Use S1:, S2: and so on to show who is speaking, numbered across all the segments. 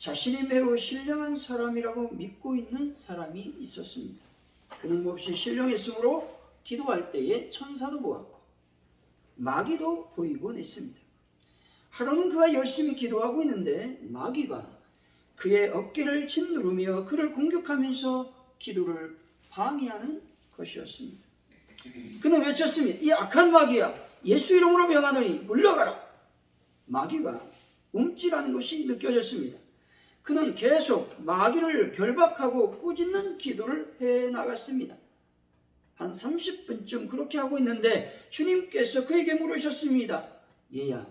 S1: 자신이 매우 신령한 사람이라고 믿고 있는 사람이 있었습니다. 그는 몹시 신령했으므로 기도할 때에 천사도 보았고 마귀도 보이곤 했습니다. 하루는 그가 열심히 기도하고 있는데 마귀가 그의 어깨를 짓누르며 그를 공격하면서 기도를 방해하는 것이었습니다. 그는 외쳤습니다. 이 악한 마귀야, 예수 이름으로 명하노니 물러가라. 마귀가 움찔하는 것이 느껴졌습니다. 그는 계속 마귀를 결박하고 꾸짖는 기도를 해나갔습니다. 한 30분쯤 그렇게 하고 있는데 주님께서 그에게 물으셨습니다. 얘야,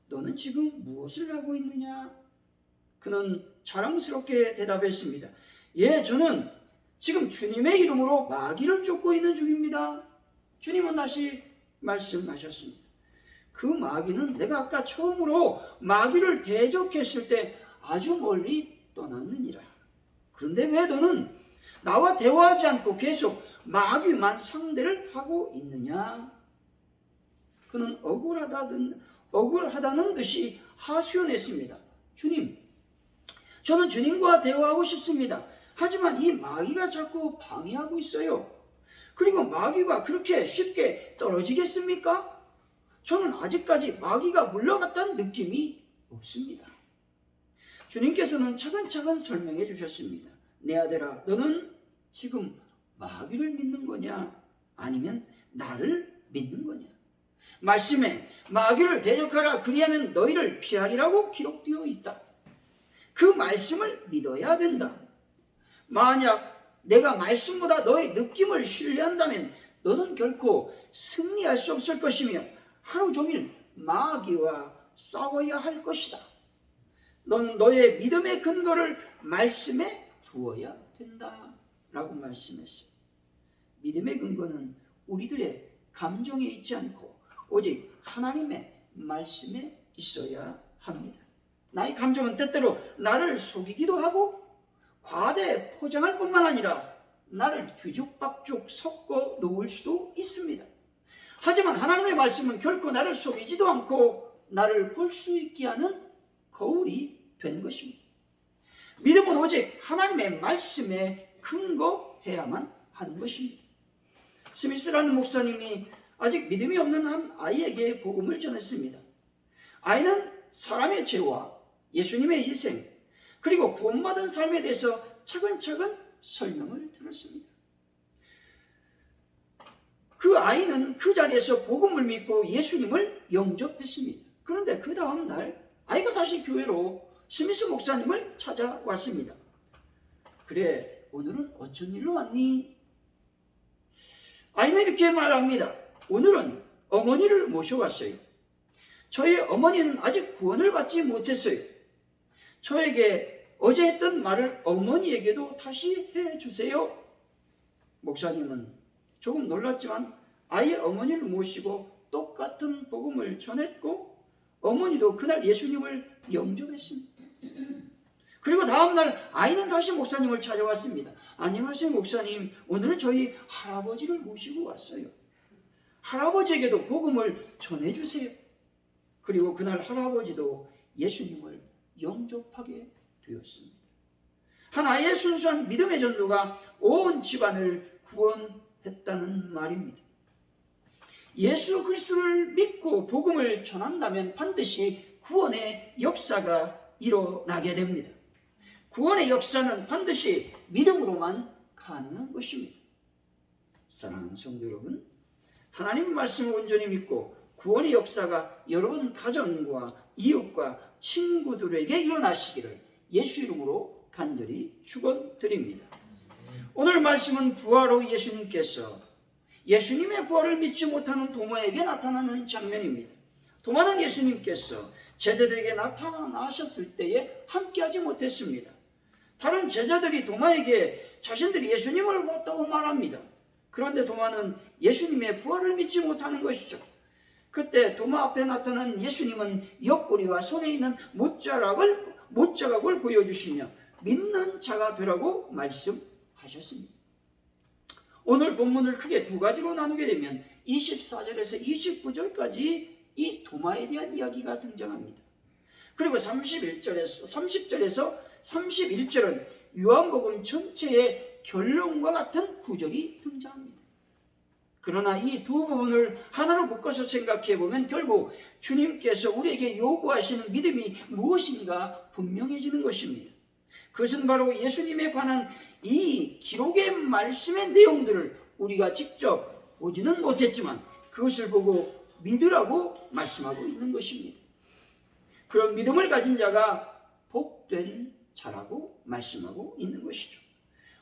S1: 너는 지금 무엇을 하고 있느냐? 그는 자랑스럽게 대답했습니다. 예, 저는 지금 주님의 이름으로 마귀를 쫓고 있는 중입니다. 주님은 다시 말씀하셨습니다. 그 마귀는 내가 아까 처음으로 마귀를 대적했을 때 아주 멀리 떠났느니라. 그런데 왜 너는 나와 대화하지 않고 계속 마귀만 상대를 하고 있느냐? 그는 억울하다는 듯이 하소연했습니다. 주님, 저는 주님과 대화하고 싶습니다. 하지만 이 마귀가 자꾸 방해하고 있어요. 그리고 마귀가 그렇게 쉽게 떨어지겠습니까? 저는 아직까지 마귀가 물러갔다는 느낌이 없습니다. 주님께서는 차근차근 설명해 주셨습니다. 내 아들아, 너는 지금 마귀를 믿는 거냐? 아니면 나를 믿는 거냐? 말씀에 마귀를 대적하라, 그리하면 너희를 피하리라고 기록되어 있다. 그 말씀을 믿어야 된다. 만약 내가 말씀보다 너의 느낌을 신뢰한다면 너는 결코 승리할 수 없을 것이며 하루 종일 마귀와 싸워야 할 것이다. 너는 너의 믿음의 근거를 말씀에 두어야 된다 라고 말씀했어요. 믿음의 근거는 우리들의 감정에 있지 않고 오직 하나님의 말씀에 있어야 합니다. 나의 감정은 때때로 나를 속이기도 하고 과대 포장할 뿐만 아니라 나를 뒤죽박죽 섞어 놓을 수도 있습니다. 하지만 하나님의 말씀은 결코 나를 속이지도 않고 나를 볼 수 있게 하는 거울이 된 것입니다. 믿음은 오직 하나님의 말씀에 근거해야만 하는 것입니다. 스미스라는 목사님이 아직 믿음이 없는 한 아이에게 복음을 전했습니다. 아이는 사람의 죄와 예수님의 희생 그리고 구원받은 삶에 대해서 차근차근 설명을 들었습니다. 그 아이는 그 자리에서 복음을 믿고 예수님을 영접했습니다. 그런데 그 다음 날 아이가 다시 교회로 스미스 목사님을 찾아왔습니다. 그래, 오늘은 어쩐 일로 왔니? 아이는 이렇게 말합니다. 오늘은 어머니를 모셔왔어요. 저희 어머니는 아직 구원을 받지 못했어요. 저에게 어제 했던 말을 어머니에게도 다시 해주세요. 목사님은 조금 놀랐지만 아이의 어머니를 모시고 똑같은 복음을 전했고 어머니도 그날 예수님을 영접했습니다. 그리고 다음날 아이는 다시 목사님을 찾아왔습니다. 안녕하세요 목사님, 오늘은 저희 할아버지를 모시고 왔어요. 할아버지에게도 복음을 전해주세요. 그리고 그날 할아버지도 예수님을 영접하게 되었습니다. 한 아이의 순수한 믿음의 전도가 온 집안을 구원했다는 말입니다. 예수 그리스도를 믿고 복음을 전한다면 반드시 구원의 역사가 일어나게 됩니다. 구원의 역사는 반드시 믿음으로만 가능한 것입니다. 사랑하는 성도 여러분, 하나님 말씀을 온전히 믿고 구원의 역사가 여러분 가정과 이웃과 친구들에게 일어나시기를 예수 이름으로 간절히 축원드립니다. 오늘 말씀은 부활 후 예수님께서 예수님의 부활을 믿지 못하는 도마에게 나타나는 장면입니다. 도마는 예수님께서 제자들에게 나타나셨을 때에 함께하지 못했습니다. 다른 제자들이 도마에게 자신들이 예수님을 봤다고 말합니다. 그런데 도마는 예수님의 부활을 믿지 못하는 것이죠. 그때 도마 앞에 나타난 예수님은 옆구리와 손에 있는 못자국을 보여주시며 믿는 자가 되라고 말씀하셨습니다. 오늘 본문을 크게 두 가지로 나누게 되면 24절에서 29절까지 이 도마에 대한 이야기가 등장합니다. 그리고 30절에서 31절은 요한복음 전체의 결론과 같은 구절이 등장합니다. 그러나 이 두 부분을 하나로 묶어서 생각해 보면 결국 주님께서 우리에게 요구하시는 믿음이 무엇인가 분명해지는 것입니다. 그것은 바로 예수님에 관한 이 기록의 말씀의 내용들을 우리가 직접 보지는 못했지만 그것을 보고 믿으라고 말씀하고 있는 것입니다. 그런 믿음을 가진 자가 복된 자라고 말씀하고 있는 것이죠.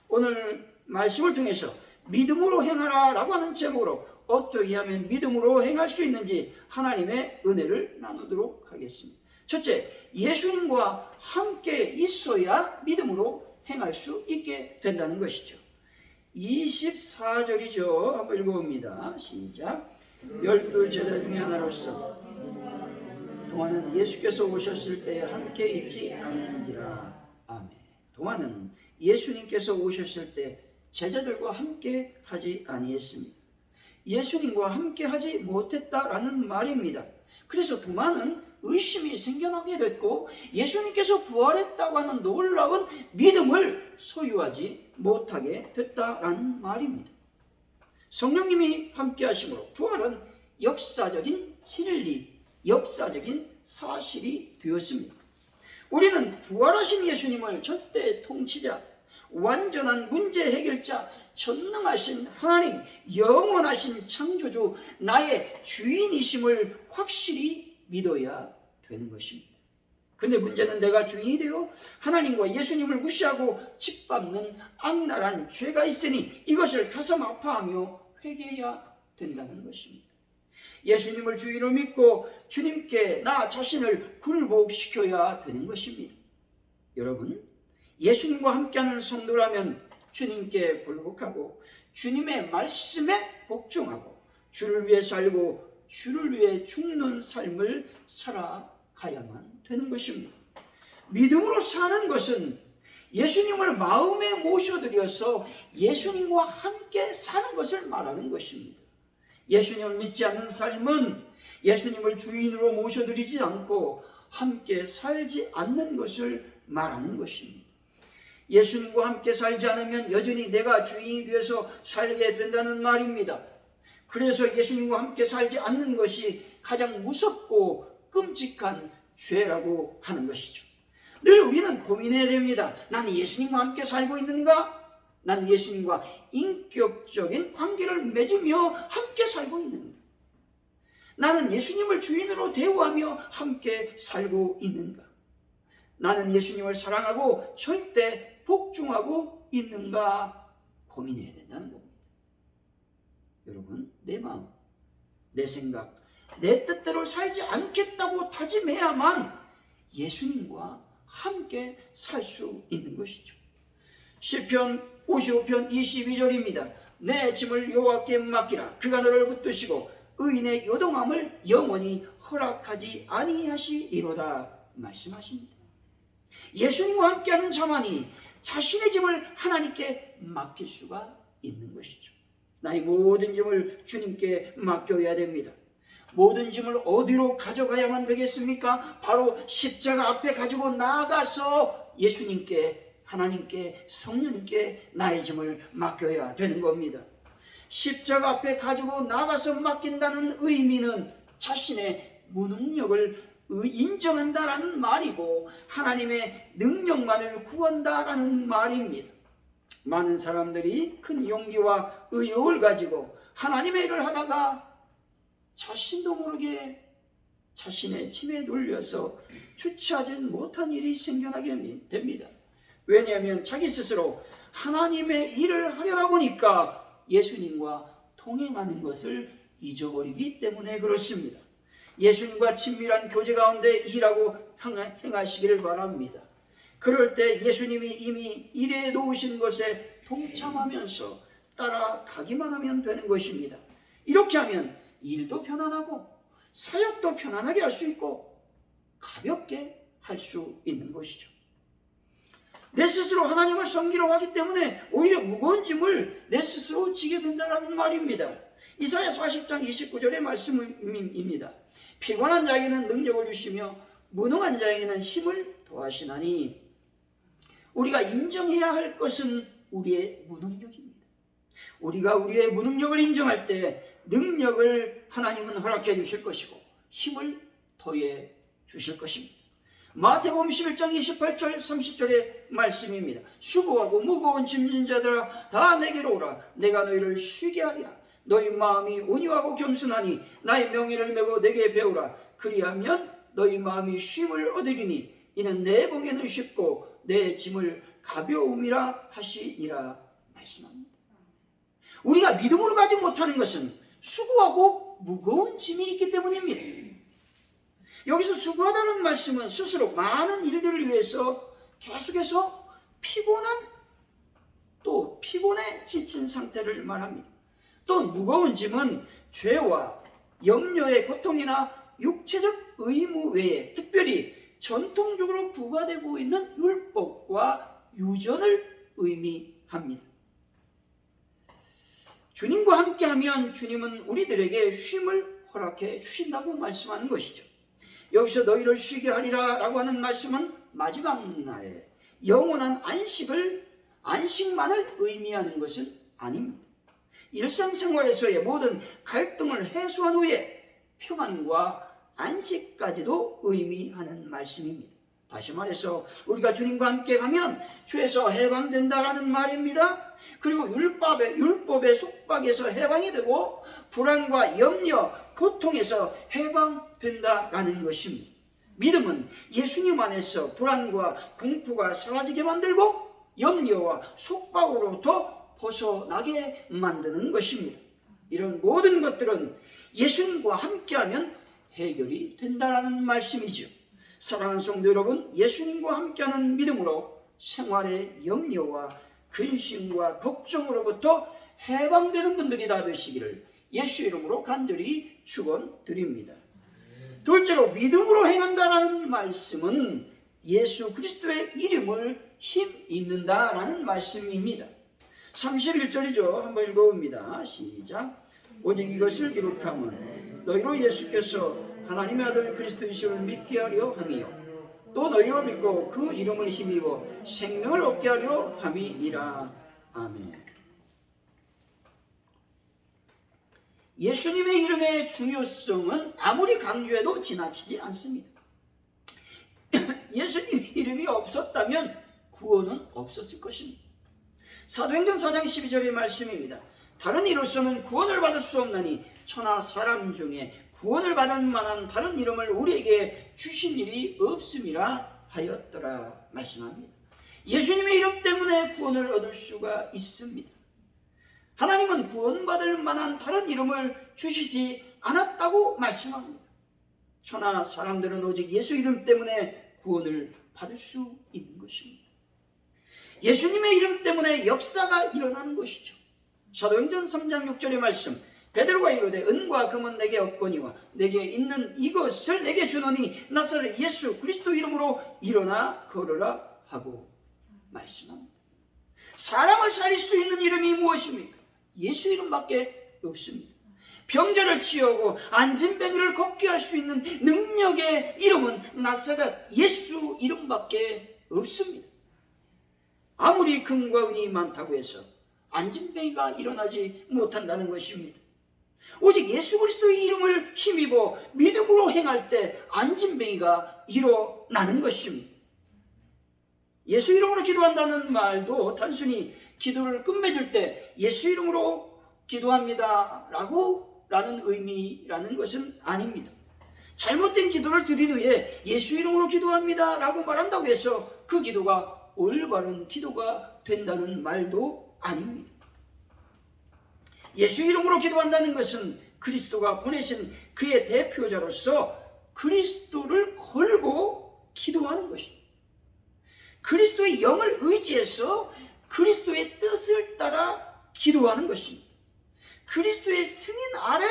S1: 오늘 말씀을 통해서 믿음으로 행하라 라고 하는 제목으로 어떻게 하면 믿음으로 행할 수 있는지 하나님의 은혜를 나누도록 하겠습니다. 첫째, 예수님과 함께 있어야 믿음으로 행할 수 있게 된다는 것이죠. 24절이죠. 한번 읽어봅니다. 시작. 12 제자 중에 하나로서 동화는 예수께서 오셨을 때 함께 있지 않은지라. 아멘. 동화는 예수님께서 오셨을 때 제자들과 함께 하지 아니했습니다. 예수님과 함께 하지 못했다라는 말입니다. 그래서 도마는 의심이 생겨나게 됐고 예수님께서 부활했다고 하는 놀라운 믿음을 소유하지 못하게 됐다라는 말입니다. 성령님이 함께 하심으로 부활은 역사적인 진리, 역사적인 사실이 되었습니다. 우리는 부활하신 예수님을 절대 통치자, 완전한 문제 해결자, 전능하신 하나님, 영원하신 창조주, 나의 주인이심을 확실히 믿어야 되는 것입니다. 근데 문제는 내가 주인이 되어 하나님과 예수님을 무시하고 짓밟는 악랄한 죄가 있으니 이것을 가슴 아파하며 회개해야 된다는 것입니다. 예수님을 주인으로 믿고 주님께 나 자신을 굴복시켜야 되는 것입니다. 여러분, 예수님과 함께하는 성도라면 주님께 굴복하고 주님의 말씀에 복종하고 주를 위해 살고 주를 위해 죽는 삶을 살아가야만 되는 것입니다. 믿음으로 사는 것은 예수님을 마음에 모셔들여서 예수님과 함께 사는 것을 말하는 것입니다. 예수님을 믿지 않는 삶은 예수님을 주인으로 모셔드리지 않고 함께 살지 않는 것을 말하는 것입니다. 예수님과 함께 살지 않으면 여전히 내가 주인이 되어서 살게 된다는 말입니다. 그래서 예수님과 함께 살지 않는 것이 가장 무섭고 끔찍한 죄라고 하는 것이죠. 늘 우리는 고민해야 됩니다. 나는 예수님과 함께 살고 있는가? 나는 예수님과 인격적인 관계를 맺으며 함께 살고 있는가? 나는 예수님을 주인으로 대우하며 함께 살고 있는가? 나는 예수님을 사랑하고 절대 복종하고 있는가? 고민해야 된다는 겁니다. 여러분, 내 마음, 내 생각, 내 뜻대로 살지 않겠다고 다짐해야만 예수님과 함께 살 수 있는 것이죠. 시편 55편 22절입니다. 내 짐을 여호와께 맡기라. 그가 너를 붙드시고 의인의 요동함을 영원히 허락하지 아니하시리로다 말씀하십니다. 예수님과 함께하는 자만이 자신의 짐을 하나님께 맡길 수가 있는 것이죠. 나의 모든 짐을 주님께 맡겨야 됩니다. 모든 짐을 어디로 가져가야만 되겠습니까? 바로 십자가 앞에 가지고 나아가서 예수님께, 하나님께, 성령님께 나의 짐을 맡겨야 되는 겁니다. 십자가 앞에 가지고 나가서 맡긴다는 의미는 자신의 무능력을 인정한다라는 말이고 하나님의 능력만을 구한다라는 말입니다. 많은 사람들이 큰 용기와 의욕을 가지고 하나님의 일을 하다가 자신도 모르게 자신의 짐에 눌려서 주체하지 못한 일이 생겨나게 됩니다. 왜냐하면 자기 스스로 하나님의 일을 하려다 보니까 예수님과 동행하는 것을 잊어버리기 때문에 그렇습니다. 예수님과 친밀한 교제 가운데 일하고 행하시기를 바랍니다. 그럴 때 예수님이 이미 일해 놓으신 것에 동참하면서 따라가기만 하면 되는 것입니다. 이렇게 하면 일도 편안하고 사역도 편안하게 할 수 있고 가볍게 할 수 있는 것이죠. 내 스스로 하나님을 섬기러 하기 때문에 오히려 무거운 짐을 내 스스로 지게 된다는 말입니다. 이사야 40장 29절의 말씀입니다. 피곤한 자에게는 능력을 주시며 무능한 자에게는 힘을 더하시나니 우리가 인정해야 할 것은 우리의 무능력입니다. 우리가 우리의 무능력을 인정할 때 능력을 하나님은 허락해 주실 것이고 힘을 더해 주실 것입니다. 마태복음 11장 28절 30절의 말씀입니다. 수고하고 무거운 짐진 자들아 다 내게로 오라. 내가 너희를 쉬게 하리라. 너희 마음이 온유하고 겸손하니 나의 명예를 메고 내게 배우라. 그리하면 너희 마음이 쉼을 얻으리니 이는 내 공에는 쉽고 내 짐을 가벼움이라 하시니라 말씀합니다. 우리가 믿음으로 가지 못하는 것은 수고하고 무거운 짐이 있기 때문입니다. 여기서 수고하다는 말씀은 스스로 많은 일들을 위해서 계속해서 피곤해 지친 상태를 말합니다. 또 무거운 짐은 죄와 염려의 고통이나 육체적 의무 외에 특별히 전통적으로 부과되고 있는 율법과 유전을 의미합니다. 주님과 함께하면 주님은 우리들에게 쉼을 허락해 주신다고 말씀하는 것이죠. 여기서 너희를 쉬게 하리라 라고 하는 말씀은 마지막 날에 영원한 안식만을 의미하는 것은 아닙니다. 일상생활에서의 모든 갈등을 해소한 후에 평안과 안식까지도 의미하는 말씀입니다. 다시 말해서 우리가 주님과 함께 가면 죄에서 해방된다라는 말입니다. 그리고 율법의 속박에서 해방이 되고 불안과 염려, 고통에서 해방된다라는 것입니다. 믿음은 예수님 안에서 불안과 공포가 사라지게 만들고 염려와 속박으로부터 벗어나게 만드는 것입니다. 이런 모든 것들은 예수님과 함께하면 해결이 된다라는 말씀이죠. 사랑하는 성도 여러분, 예수님과 함께하는 믿음으로 생활의 염려와 근심과 걱정으로부터 해방되는 분들이 다 되시기를 예수 이름으로 간절히 축원드립니다. 둘째로 믿음으로 행한다라는 말씀은 예수 그리스도의 이름을 힘입는다라는 말씀입니다. 31절이죠. 한번 읽어봅니다. 시작. 오직 이것을 기록함은 너희로 예수께서 하나님의 아들 그리스도이심을 믿게 하려 함이요 또 너희로 믿고 그 이름을 힘입어 생명을 얻게 하려 함이니라. 아멘. 예수님의 이름의 중요성은 아무리 강조해도 지나치지 않습니다. 예수님의 이름이 없었다면 구원은 없었을 것입니다. 사도행전 4장 12절의 말씀입니다. 다른 이로서는 구원을 받을 수 없나니 천하 사람 중에 구원을 받을 만한 다른 이름을 우리에게 주신 일이 없음이라 하였더라 말씀합니다. 예수님의 이름 때문에 구원을 얻을 수가 있습니다. 하나님은 구원받을 만한 다른 이름을 주시지 않았다고 말씀합니다. 천하 사람들은 오직 예수 이름 때문에 구원을 받을 수 있는 것입니다. 예수님의 이름 때문에 역사가 일어나는 것이죠. 사도행전 3장 6절의 말씀, 베드로가 이르되 은과 금은 내게 없거니와 내게 있는 이것을 내게 주노니 나사렛 예수 그리스도 이름으로 일어나 걸으라 하고 말씀합니다. 사람을 살릴 수 있는 이름이 무엇입니까? 예수 이름밖에 없습니다. 병자를 치유하고 안진뱅이를 걷게 할 수 있는 능력의 이름은 나사렛 예수 이름밖에 없습니다. 아무리 금과 은이 많다고 해서 안진뱅이가 일어나지 못한다는 것입니다. 오직 예수 그리스도의 이름을 힘입어 믿음으로 행할 때 안진뱅이가 일어나는 것입니다. 예수 이름으로 기도한다는 말도 단순히 기도를 끝맺을 때 예수 이름으로 기도합니다 라는 의미라는 것은 아닙니다. 잘못된 기도를 드린 후에 예수 이름으로 기도합니다 라고 말한다고 해서 그 기도가 올바른 기도가 된다는 말도 아닙니다. 예수 이름으로 기도한다는 것은 그리스도가 보내신 그의 대표자로서 그리스도를 걸고 기도하는 것입니다. 그리스도의 영을 의지해서 그리스도의 뜻을 따라 기도하는 것입니다. 그리스도의 승인 아래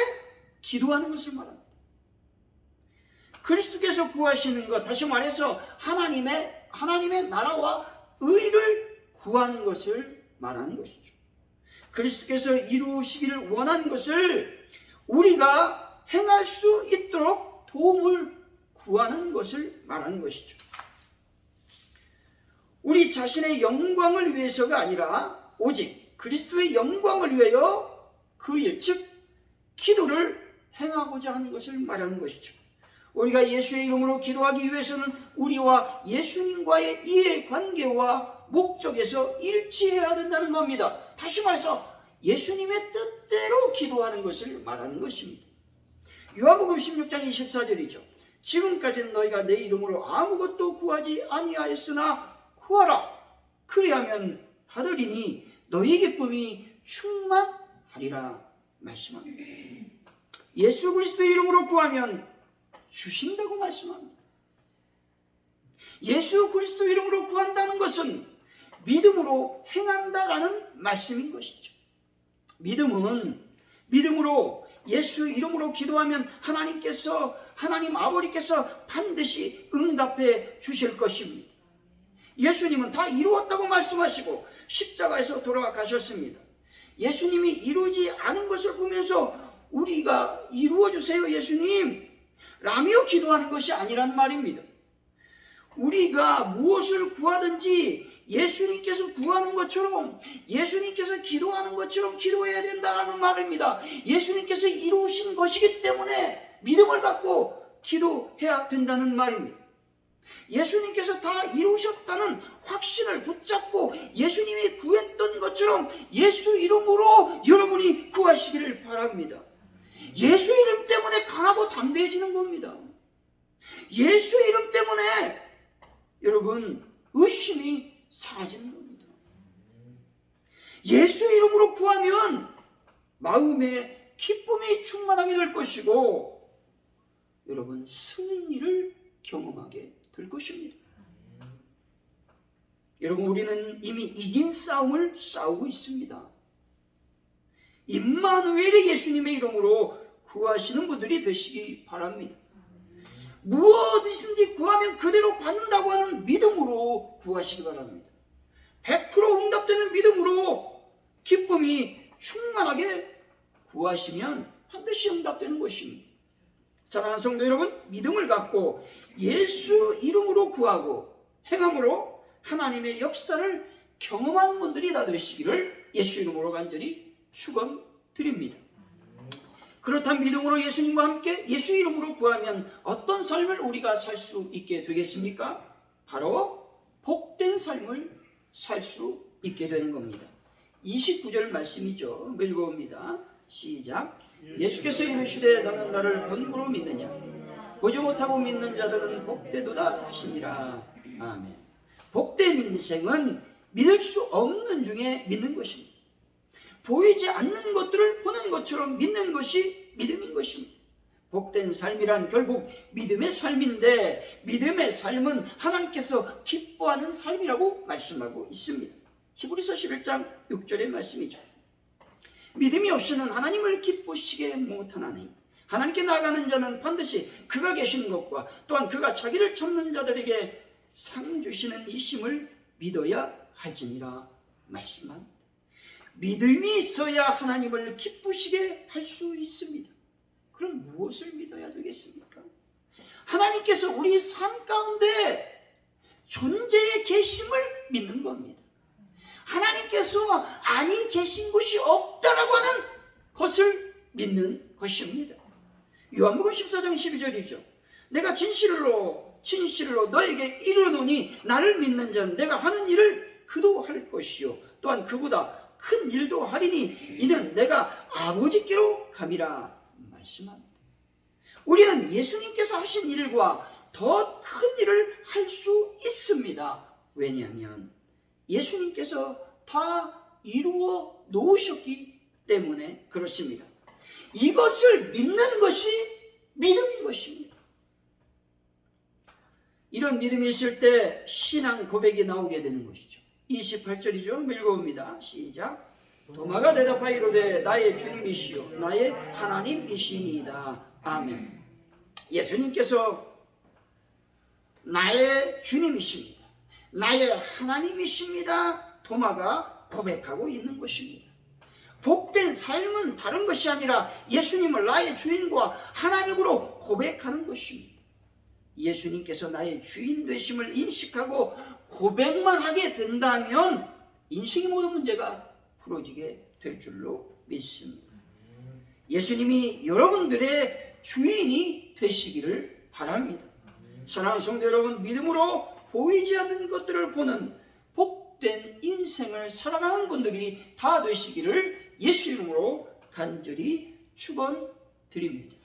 S1: 기도하는 것을 말합니다. 그리스도께서 구하시는 것, 다시 말해서 하나님의 나라와 의를 구하는 것을 말하는 것이죠. 그리스도께서 이루시기를 원하는 것을 우리가 행할 수 있도록 도움을 구하는 것을 말하는 것이죠. 우리 자신의 영광을 위해서가 아니라 오직 그리스도의 영광을 위하여 그 일, 즉 기도를 행하고자 하는 것을 말하는 것이죠. 우리가 예수의 이름으로 기도하기 위해서는 우리와 예수님과의 이해관계와 목적에서 일치해야 된다는 겁니다. 다시 말해서 예수님의 뜻대로 기도하는 것을 말하는 것입니다. 요한복음 16장 24절이죠. 지금까지는 너희가 내 이름으로 아무것도 구하지 아니하였으나 구하라. 그리하면 받으리니 너희 기쁨이 충만하리라 말씀합니다. 예수 그리스도의 이름으로 구하면 주신다고 말씀합니다. 예수 그리스도 이름으로 구한다는 것은 믿음으로 행한다라는 말씀인 것이죠. 믿음으로 예수 이름으로 기도하면 하나님 아버지께서 반드시 응답해 주실 것입니다. 예수님은 다 이루었다고 말씀하시고 십자가에서 돌아가셨습니다. 예수님이 이루지 않은 것을 보면서 우리가 이루어주세요 예수님 라며 기도하는 것이 아니란 말입니다. 우리가 무엇을 구하든지 예수님께서 구하는 것처럼, 예수님께서 기도하는 것처럼 기도해야 된다는 말입니다. 예수님께서 이루신 것이기 때문에 믿음을 갖고 기도해야 된다는 말입니다. 예수님께서 다 이루셨다는 확신을 붙잡고 예수님이 구했던 것처럼 예수 이름으로 여러분이 구하시기를 바랍니다. 예수 이름 때문에 강하고 담대해지는 겁니다. 예수 이름 때문에 여러분 의심이 사라지는 겁니다. 예수 이름으로 구하면 마음에 기쁨이 충만하게 될 것이고 여러분 승리를 경험하게 될 것입니다. 여러분 우리는 이미 이긴 싸움을 싸우고 있습니다. 임마누엘의 예수님의 이름으로 구하시는 분들이 되시기 바랍니다. 무엇이든지 구하면 그대로 받는다고 하는 믿음으로 구하시기 바랍니다. 100% 응답되는 믿음으로 기쁨이 충만하게 구하시면 반드시 응답되는 것입니다. 사랑하는 성도 여러분, 믿음을 갖고 예수 이름으로 구하고 행함으로 하나님의 역사를 경험하는 분들이 다 되시기를 예수 이름으로 간절히 축원드립니다. 그렇다면 믿음으로 예수님과 함께 예수 이름으로 구하면 어떤 삶을 우리가 살 수 있게 되겠습니까? 바로 복된 삶을 살 수 있게 되는 겁니다. 29절 말씀이죠. 읽어봅니다. 시작. 예수께서 이르시되 너는 나를 본고로 믿느냐? 보지 못하고 믿는 자들은 복되도다 하시니라. 아멘. 복된 인생은 믿을 수 없는 중에 믿는 것입니다. 보이지 않는 것들을 보는 것처럼 믿는 것이 믿음인 것입니다. 복된 삶이란 결국 믿음의 삶인데 믿음의 삶은 하나님께서 기뻐하는 삶이라고 말씀하고 있습니다. 히브리서 11장 6절의 말씀이죠. 믿음이 없이는 하나님을 기쁘시게 못하나니 하나님께 나아가는 자는 반드시 그가 계시는 것과 또한 그가 자기를 찾는 자들에게 상 주시는 이심을 믿어야 할지니라 말씀합니다. 믿음이 있어야 하나님을 기쁘시게 할 수 있습니다. 그럼 무엇을 믿어야 되겠습니까? 하나님께서 우리 삶 가운데 존재에 계심을 믿는 겁니다. 하나님께서 아니 계신 곳이 없다라고 하는 것을 믿는 것입니다. 요한복음 14장 12절이죠. 내가 진실로 너에게 이르노니 나를 믿는 자는 내가 하는 일을 그도 할 것이요 또한 그보다 큰 일도 하리니 이는 내가 아버지께로 감이라 말씀합니다. 우리는 예수님께서 하신 일과 더 큰 일을 할 수 있습니다. 왜냐하면 예수님께서 다 이루어 놓으셨기 때문에 그렇습니다. 이것을 믿는 것이 믿음인 것입니다. 이런 믿음이 있을 때 신앙 고백이 나오게 되는 것이죠. 28절이죠. 읽어봅니다. 시작. 도마가 대답하여 이르되 나의 주님이시요 나의 하나님이시니이다. 아멘. 예수님께서 나의 주님이십니다. 나의 하나님이십니다. 도마가 고백하고 있는 것입니다. 복된 삶은 다른 것이 아니라 예수님을 나의 주인과 하나님으로 고백하는 것입니다. 예수님께서 나의 주인 되심을 인식하고 고백만 하게 된다면 인생의 모든 문제가 풀어지게 될 줄로 믿습니다. 예수님이 여러분들의 주인이 되시기를 바랍니다. 사랑하는 성도 여러분, 믿음으로 보이지 않는 것들을 보는 복된 인생을 살아가는 분들이 다 되시기를 예수 이름으로 간절히 축원드립니다.